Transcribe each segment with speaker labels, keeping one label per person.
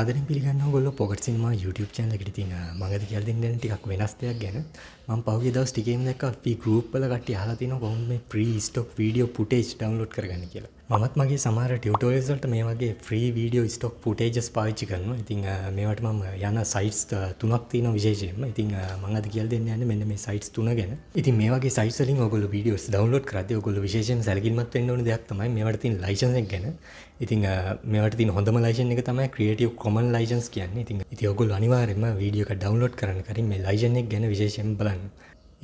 Speaker 1: සාදරයෙන් පිළිගන්නවා ඔයගොල්ලෝ පොකට් සිනමා YouTube channel එකට. ඉතින් මම අද කියලා දෙන්න ටිකක් වෙනස් දෙයක් ගැන. මම පහුගිය දවස් ටිකේම දැක්කා අපි group වල කට්ටිය අහලා තිනවා කොහොමද මේ free stock video footage download කරගන්නේ කියලා. මමත් මගේ සමහර tutorials වලට මේ වගේ free video stock footages පාවිච්චි කරනවා. ඉතින් මේවට මම යන sites තුනක් තියෙනවා විශේෂයෙන්ම. ඉතින් මම අද කියලා දෙන්න යන්නේ මෙන්න මේ sites තුන ගැන. ඉතින් මේ වගේ sites වලින් ඔයගොල්ලෝ videos download කරද්දී ඔයගොල්ලෝ විශේෂයෙන් සැලකිලිමත් වෙන්න ඕන දෙයක් තමයි මේවට තියෙන license එක ගැන. ඉතින් මේවට තියෙන හොඳම license එක තමයි Creative Commons license කියන්නේ. ඉතින් ඔයගොල්ලෝ අනිවාර්යයෙන්ම වීඩියෝ එක download කරන්න කලින් මේ license එක ගැන විශේෂයෙන් බලන්න.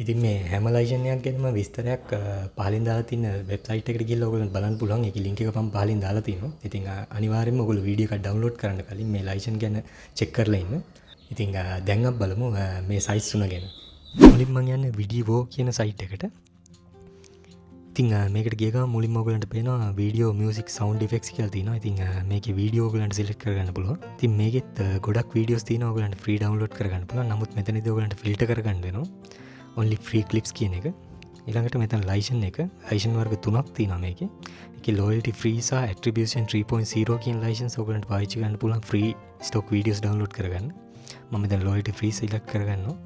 Speaker 1: ඉතින් මේ හැම license එකක් ගැනම විස්තරයක් පහලින් දාලා තියෙන website එකට ගිහලා ඔයගොල්ලන්ට බලන්න පුළුවන්. ඒකේ link එක මම පහලින් දාලා තියෙනවා. ඉතින් අනිවාර්යයෙන්ම ඔයගොල්ලෝ වීඩියෝ එක download කරන්න කලින් මේ license ගැන check කරලා ඉන්න. ඉතින් දැන් අපි බලමු මේ sites තුන ගැන. මුලින්ම මම යන්නේ Video කියන site එකට. ඉතින් මේකට ගිය ගමන් මුලින්ම ඔයගලන්ට පේනවා වීඩියෝ මියුසික් සවුන්ඩ් ඉෆෙක්ට්ස් කියලා තියෙනවා. ඉතින් මේකේ වීඩියෝ ඔයගලන්ට සිලෙක්ට් කරගන්න පුළුවන්. ඉතින් මේකෙත් ගොඩක් වීඩියෝස් තියෙනවා ඔයගලන්ට ෆ්‍රී ඩවුන්ලෝඩ් කරගන්න පුළුවන්. නමුත් මෙතනදී ඔයගලන්ට ෆිල්ටර් කරගන්න වෙනවා. only free clips කියන එක. ඊළඟට මෙතන license එක. license වර්ග තුනක් තියෙනවා මේකේ. ඒකේ loyalty free සහ attribution 3.0 කියන license ඔයගලන්ට පාවිච්චි කරන්න පුළුවන් free stock videos download කරගන්න. මම දැන් loyalty free select කරගන්නවා.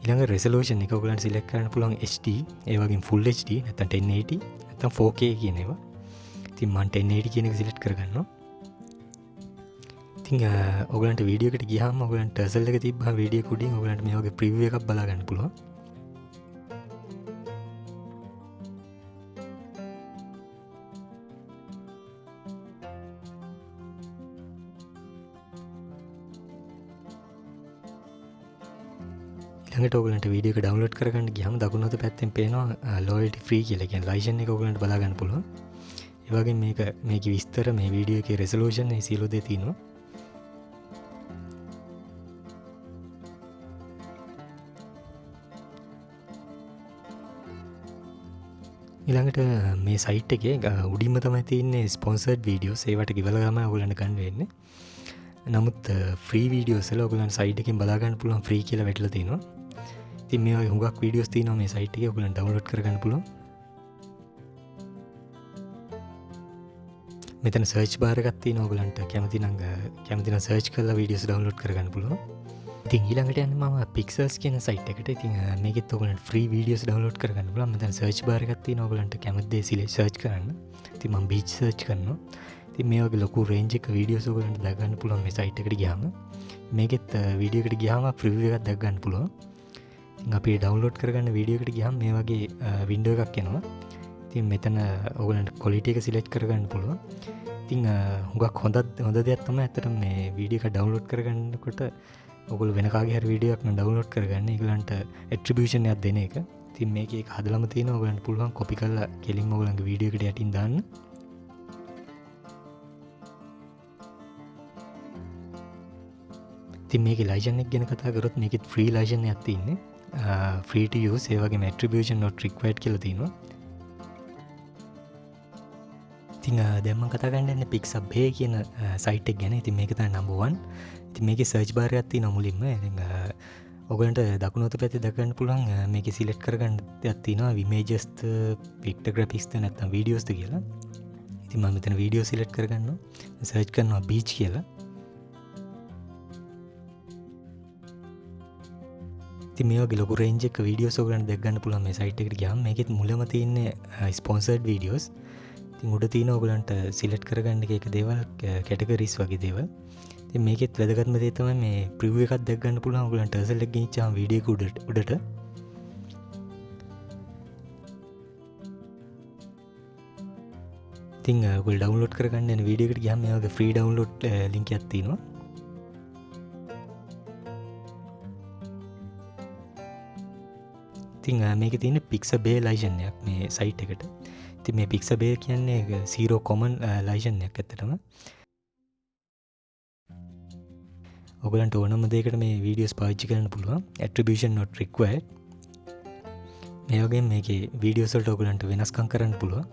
Speaker 1: ඊළඟ resolution එක ඔයගලන්ට select කරන්න පුළුවන් HD, ඒ වගේම full HD, නැත්නම් 1080, නැත්නම් 4K කියන ඒවා. ඉතින් මම 1080 කියන එක select කරගන්නවා. ඉතින් ඔයගලන්ට වීඩියෝ එකට ගියාම ඔයගලන්ට turtle එක තිබ්බම වීඩියෝ එක උඩින් ඔයගලන්ට මේ වගේ preview එකක් බලා ගන්න පුළුවන්. ඊළඟට ඔයගලන්ට වීඩියෝ එක ඩවුන්ලෝඩ් කරගන්න ගියාම දකුණු අත පැත්තෙන් පේනවා loyalty free කියලා. කියන්නේ license එක ඔයගලන්ට බලා ගන්න පුළුවන්. ඒ වගේම මේකේ විස්තර, මේ වීඩියෝ එකේ resolution මේ සියලු දේ තියෙනවා. ඊළඟට මේ site එකේ උඩින්ම තමයි තියෙන්නේ sponsored videos. ඒවට ගෙවලා ගම ඔයගලන්ට ගන්න වෙන්නේ. නමුත් free videos වල ඔයගලන්ට site එකෙන් බලා ගන්න පුළුවන් free කියලා වැටලා තියෙනවා. ඉතින් මේ වගේ හුඟක් වීඩියෝස් තියෙනවා මේ site එකේ ඔයගලන්ට download කරගන්න පුළුවන්. මෙතන search bar එකක් තියෙනවා ඔයගලන්ට කැමති නම් search කරලා videos download කරගන්න පුළුවන්. ඉතින් ඊළඟට යන්නේ මම Pixels කියන site එකට. ඉතින් මේකෙත් ඔයගලන්ට free videos download කරගන්න පුළුවන්. මෙතන search bar එකක් තියෙනවා ඔයගලන්ට කැමති දේ search කරන්න. ඉතින් මම beach search කරනවා. ඉතින් මේ වගේ ලොකු range එක videos ඔයගලන්ට දැක ගන්න පුළුවන් මේ site එකට ගියාම. මේකෙත් වීඩියෝ එකට ගියාම preview එකක් දැක ගන්න පුළුවන්. ඉතින් අපි download කරගන්න වීඩියෝ එකට ගියාම මේ වගේ window එකක් එනවා. ඉතින් මෙතන ඔයගලන්ට quality එක select කරගන්න පුළුවන්. ඉතින් හුඟක් හොඳ දෙයක් තමයි ඇත්තටම මේ වීඩියෝ එක download කරගන්නකොට ඔයගොල්ලෝ වෙන කාගේ හරි වීඩියෝ එකක් නම් download කරගන්න ඒගොල්ලන්ට attribution එකක් දෙන එක. ඉතින් මේකේ ඒක හදලාම තියෙනවා ඔයගලන්ට පුළුවන් copy කරලා කෙලින්ම ඔයගලන්ගේ වීඩියෝ එකට යටින් දාන්න. ඉතින් මේකේ license එක ගැන කතා කරොත් මේකෙත් free license එකක් තියෙන්නේ. free to use, ඒ වගේම attribution not required කියලා තියෙනවා. ඉතින් දැන් මම කතා කරන්න යන්නේ Pixabay කියන site එක ගැන. ඉතින් මේක තමයි number 1. ඉතින් මේකේ search bar එකක් තියෙනවා මුලින්ම. ඉතින් ඔයගලන්ට දකුණු අත පැත්තේ දැක ගන්න පුළුවන් මේකේ select කරගන්න දෙයක් තියෙනවා images ද, picture graphics ද, නැත්නම් videos ද කියලා. ඉතින් මම මෙතන video select කරගන්නවා. search කරනවා beach කියලා. ඉතින් මේ වගේ ලොකු range එක videos ඔයගලන්ට දැක ගන්න පුළුවන් මේ site එකට ගියාම. මේකෙත් මුලම තියෙන්නේ sponsored videos. ඉතින් උඩ තියෙන ඔයගලන්ට select කරගන්න එක දේවල් categories වගේ දේවල්. ඉතින් මේකෙත් වැදගත්ම දේ තමයි මේ preview එකක් දැක ගන්න පුළුවන් ඔයගලන්ට turtle එක ගෙනිච්චාම වීඩියෝ එක උඩට. ඉතින් ඔයගොල්ලෝ download කරගන්න යන වීඩියෝ එකට ගියාම මේ වගේ free download link එකක් තියෙනවා. ඉතින් මේකේ තියෙන Pixabay license එකක් මේ site එකට. ඉතින් මේ Pixabay කියන්නේ zero common license එකක් ඇත්තටම. ඔයගලන්ට ඕනම දෙයකට මේ videos පාවිච්චි කරන්න පුළුවන්. attribution not required. මේ වගේම මේකේ videos වලට ඔයගලන්ට වෙනස්කම් කරන්න පුළුවන්.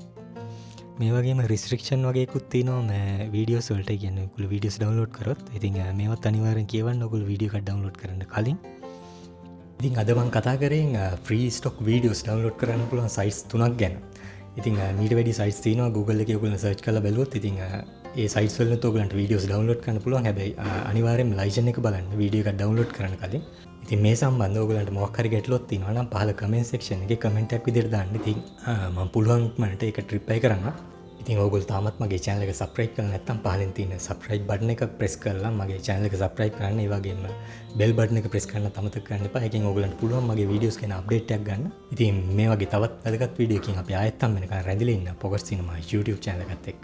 Speaker 1: මේ වගේම restriction වගේකුත් තියෙනවා මේ videos වලට. කියන්නේ ඔයගොල්ලෝ videos download කරොත් ඉතින් මේවත් අනිවාර්යෙන් කියවන්න ඔයගොල්ලෝ video එකක් download කරන්න කලින්. ඉතින් අද මම කතා කරේ free stock videos download කරන්න පුළුවන් sites තුනක් ගැන. ඉතින් මීට වැඩි sites තියෙනවා Google එකේ ඔයගොල්ලෝ search කරලා බැලුවොත් ඉතින් ඒ සයිට්ස් වලින් ඔයගලන්ට වීඩියෝස් ඩවුන්ලෝඩ් කරන්න පුළුවන්. හැබැයි අනිවාර්යෙන්ම ලයිසන් එක බලන්න වීඩියෝ එකක් ඩවුන්ලෝඩ් කරන්න කලින්. ඉතින් මේ සම්බන්ධව ඔයගලන්ට මොකක් හරි ගැටලුවක් තියෙනවා නම් පහල කමෙන්ට් සෙක්ෂන් එකේ කමෙන්ට් එකක් විදිහට දාන්න. ඉතින් මම පුළුවන් ඉක්මනට ඒක රිප්ලයි කරන්න. ඉතින් ඔයගොල්ලෝ තාමත් මගේ channel එක subscribe කරලා නැත්නම් පහලින් තියෙන subscribe button එක press කරලා මගේ channel එක subscribe කරන්න. ඒ වගේම bell button එක press කරන්න අමතක කරන්න එපා. ඒකෙන් ඔයගොල්ලන්ට පුළුවන් මගේ videos ගැන update එකක් ගන්න. ඉතින් මේ වගේ තවත් වැදගත් වීඩියෝ එකකින් අපි ආයෙත් හම්බ වෙනකන් රැඳිලා ඉන්න පොකට් සිනමා YouTube channel එකත් එක්ක.